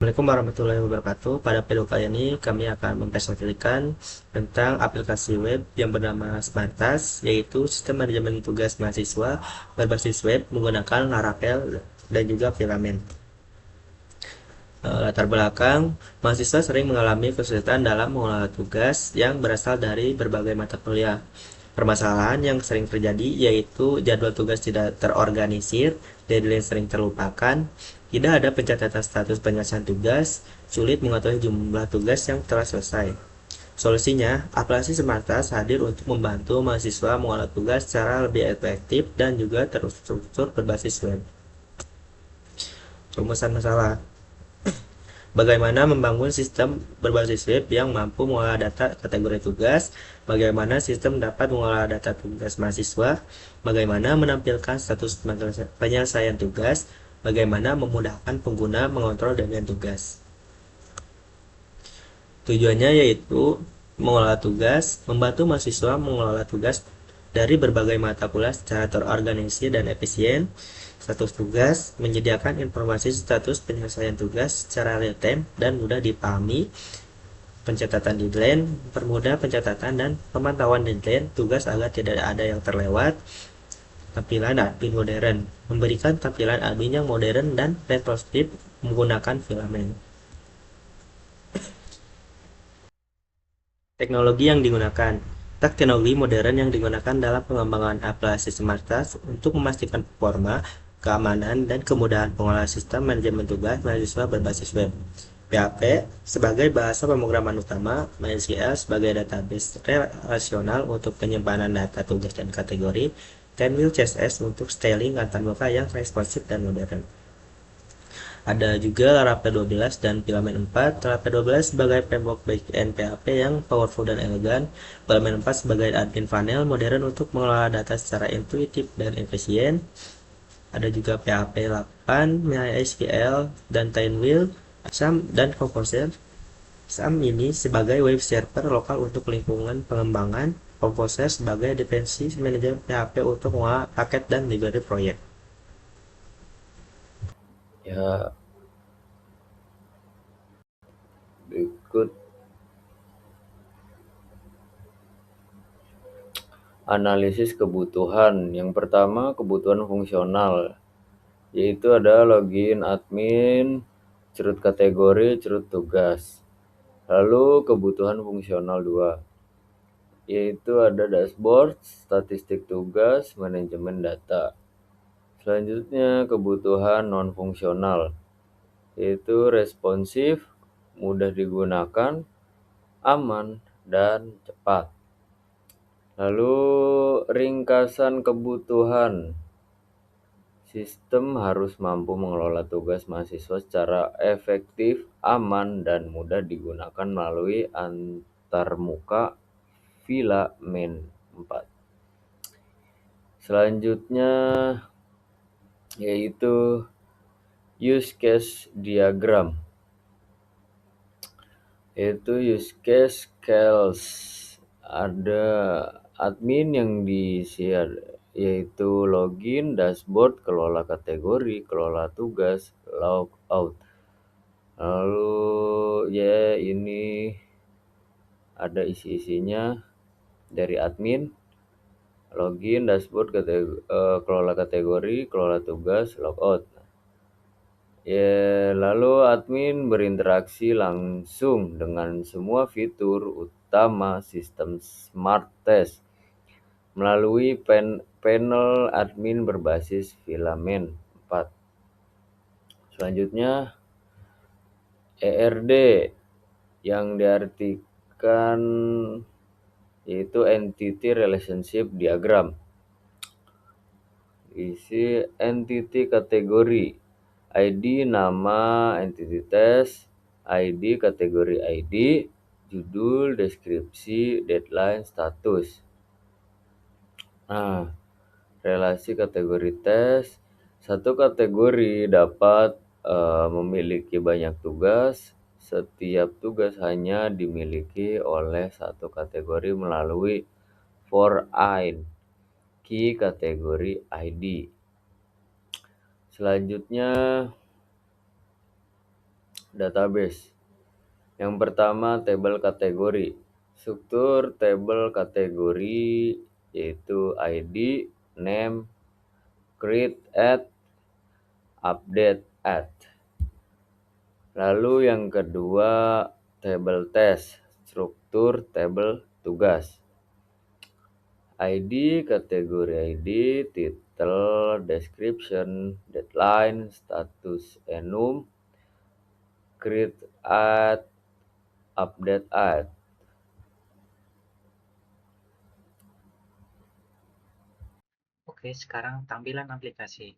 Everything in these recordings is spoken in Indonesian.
Assalamualaikum warahmatullahi wabarakatuh. Pada video kali ini kami akan mempresentasikan tentang aplikasi web yang bernama Smartas, yaitu sistem manajemen tugas mahasiswa berbasis web menggunakan Laravel dan juga Filament. Latar belakang, mahasiswa sering mengalami kesulitan dalam mengelola tugas yang berasal dari berbagai mata kuliah. Permasalahan yang sering terjadi yaitu jadwal tugas tidak terorganisir, deadline sering terlupakan, tidak ada pencatatan status penyelesaian tugas, sulit mengetahui jumlah tugas yang telah selesai. Solusinya, aplikasi Smartas hadir untuk membantu mahasiswa mengelola tugas secara lebih efektif dan juga terstruktur berbasis web. Rumusan masalah: bagaimana membangun sistem berbasis web yang mampu mengolah data kategori tugas, bagaimana sistem dapat mengolah data tugas mahasiswa, bagaimana menampilkan status penyelesaian tugas, bagaimana memudahkan pengguna mengontrol deadline tugas. Tujuannya yaitu mengelola tugas, membantu mahasiswa mengelola tugas dari berbagai mata kuliah secara terorganisir dan efisien. Status tugas, menyediakan informasi status penyelesaian tugas secara real time dan mudah dipahami. Pencatatan deadline, permudah pencatatan dan pemantauan deadline tugas agar tidak ada yang terlewat. Tampilan admin modern, memberikan tampilan admin yang modern dan responsif menggunakan filament. Teknologi yang digunakan. Teknologi modern yang digunakan dalam pengembangan aplikasi Smartas untuk memastikan performa, keamanan, dan kemudahan pengolahan sistem manajemen tugas mahasiswa berbasis web. PHP sebagai bahasa pemrograman utama, MySQL sebagai database relasional untuk penyimpanan data tugas dan kategori, Tenwheel CSS untuk styling antarmuka yang responsif dan modern. Ada juga Laravel 12 dan Filament 4. Laravel 12 sebagai framework backend PHP yang powerful dan elegan. Filament 4 sebagai admin panel modern untuk mengelola data secara intuitif dan efisien. Ada juga PHP 8, MySQL, dan Tenwheel, SAM, dan Composer. SAM ini sebagai web server lokal untuk lingkungan pengembangan. Composer sebagai dependency manager PHP untuk mengolah paket dan library proyek. Ya, berikut analisis kebutuhan. Yang pertama, kebutuhan fungsional, yaitu ada login admin, cerut kategori, cerut tugas. Lalu kebutuhan fungsional 2, yaitu ada dashboard, statistik tugas, manajemen data. Selanjutnya, kebutuhan non-fungsional, yaitu responsif, mudah digunakan, aman, dan cepat. Lalu ringkasan kebutuhan. Sistem harus mampu mengelola tugas mahasiswa secara efektif, aman, dan mudah digunakan melalui antarmuka Filament 4. Selanjutnya yaitu use case diagram. Yaitu use case scales. Ada admin yang diisi yaitu login, dashboard, kelola kategori, kelola tugas, logout. Lalu ya ini ada isi-isinya dari admin, login, dashboard, kelola kategori, kelola tugas, logout. Ya, lalu admin berinteraksi langsung dengan semua fitur utama sistem Smart Test melalui panel admin berbasis Filament 4. Selanjutnya ERD yang diartikan yaitu Entity Relationship Diagram. Isi entity kategori, ID nama entity test, ID kategori ID, judul, deskripsi, deadline, status. Nah, relasi kategori tes, satu kategori dapat memiliki banyak tugas. Setiap tugas hanya dimiliki oleh satu kategori melalui for in key kategori ID. Selanjutnya database. Yang pertama, tabel kategori. Struktur tabel kategori yaitu ID, name, create, add, update, add. Lalu yang kedua, tabel test. Struktur tabel tugas. ID, kategori ID, title, description, deadline, status enum, create, add, update, add. Oke, sekarang tampilan aplikasi.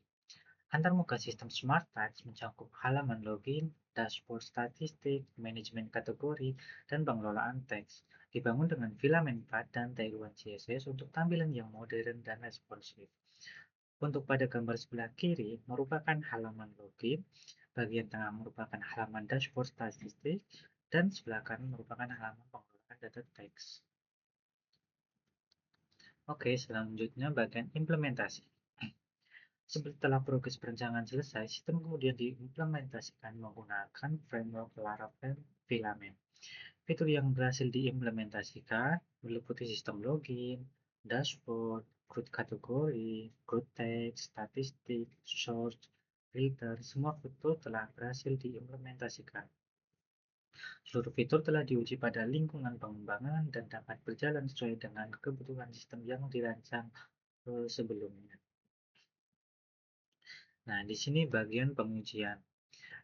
Antarmuka sistem Smart Touch mencakup halaman login, dashboard statistik, manajemen kategori, dan pengelolaan teks. Dibangun dengan filament 4 dan tiruan CSS untuk tampilan yang modern dan responsif. Untuk pada gambar sebelah kiri merupakan halaman login, bagian tengah merupakan halaman dashboard statistik, dan sebelah kanan merupakan halaman pengelolaan data teks. Oke, selanjutnya bagian implementasi. Setelah progres perencanaan selesai, sistem kemudian diimplementasikan menggunakan framework Laravel Filament. Fitur yang berhasil diimplementasikan meliputi sistem login, dashboard, group kategori, group text, statistik, source, reader, semua fitur telah berhasil diimplementasikan. Seluruh fitur telah diuji pada lingkungan pengembangan dan dapat berjalan sesuai dengan kebutuhan sistem yang dirancang sebelumnya. Nah, di sini bagian pengujian.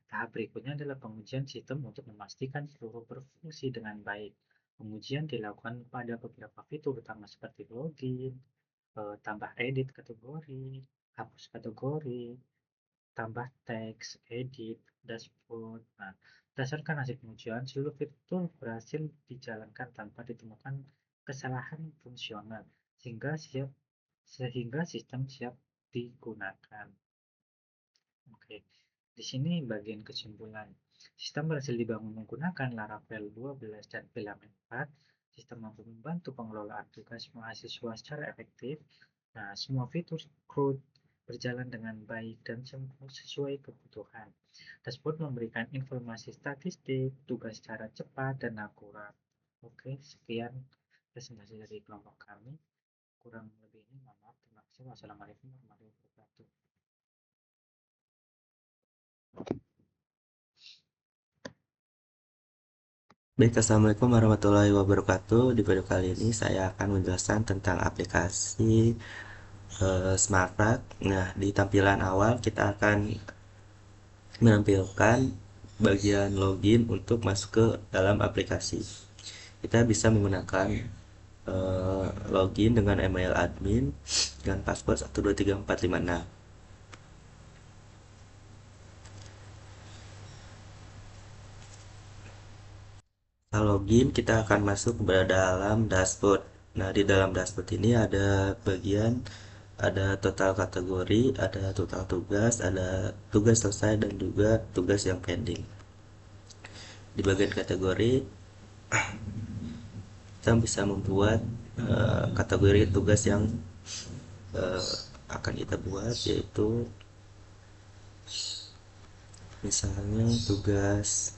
Tahap berikutnya adalah pengujian sistem untuk memastikan seluruh berfungsi dengan baik. Pengujian dilakukan pada beberapa fitur utama seperti login, tambah edit kategori, hapus kategori, tambah teks, edit, dashboard. Nah, berdasarkan hasil pengujian, seluruh fitur berhasil dijalankan tanpa ditemukan kesalahan fungsional, sehingga sistem siap digunakan. Oke, di sini bagian kesimpulan. Sistem berhasil dibangun menggunakan Laravel 12 dan Filament 4. Sistem mampu membantu pengelolaan tugas mahasiswa secara efektif. Nah, semua fitur CRUD berjalan dengan baik dan sesuai kebutuhan. Dashboard memberikan informasi statistik, tugas secara cepat dan akurat. Oke, sekian presentasi dari kelompok kami. Kurang lebihnya, mohon maaf. Terima kasih. Wassalamualaikum warahmatullahi wabarakatuh. Baik, assalamualaikum warahmatullahi wabarakatuh. Di video kali ini saya akan menjelaskan tentang aplikasi SmartRack. Nah, di tampilan awal kita akan menampilkan bagian login untuk masuk ke dalam aplikasi. Kita bisa menggunakan login dengan email admin dengan password 123456. Setelah login, kita akan masuk ke dalam dashboard. Nah, di dalam dashboard ini ada total kategori, ada total tugas, ada tugas selesai, dan juga tugas yang pending. Di bagian kategori, kita bisa membuat kategori tugas yang akan kita buat, yaitu misalnya tugas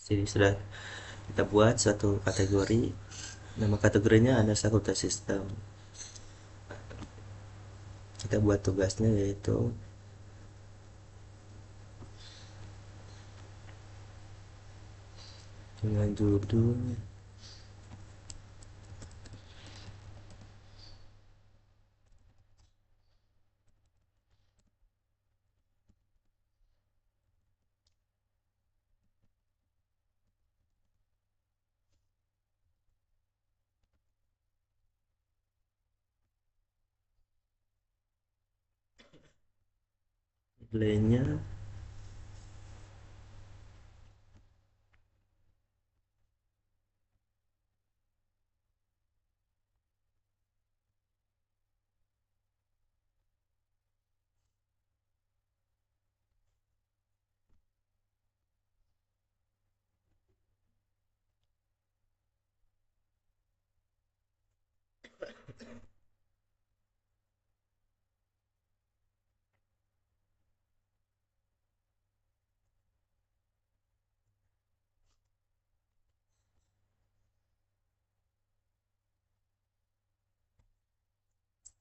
sini sudah kita buat suatu kategori. Nama kategorinya ada fakultas sistem. Kita buat tugasnya yaitu dengan judul nilainya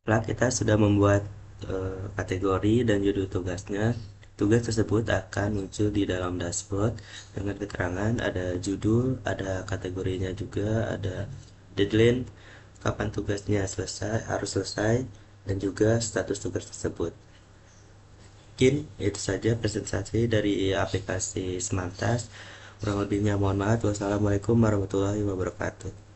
Setelah kita sudah membuat kategori dan judul tugasnya, tugas tersebut akan muncul di dalam dashboard dengan keterangan ada judul, ada kategorinya juga, ada deadline, kapan tugasnya selesai, harus selesai, dan juga status tugas tersebut. Mungkin itu saja presentasi dari aplikasi Smartask. Kurang lebihnya mohon maaf. Wassalamualaikum warahmatullahi wabarakatuh.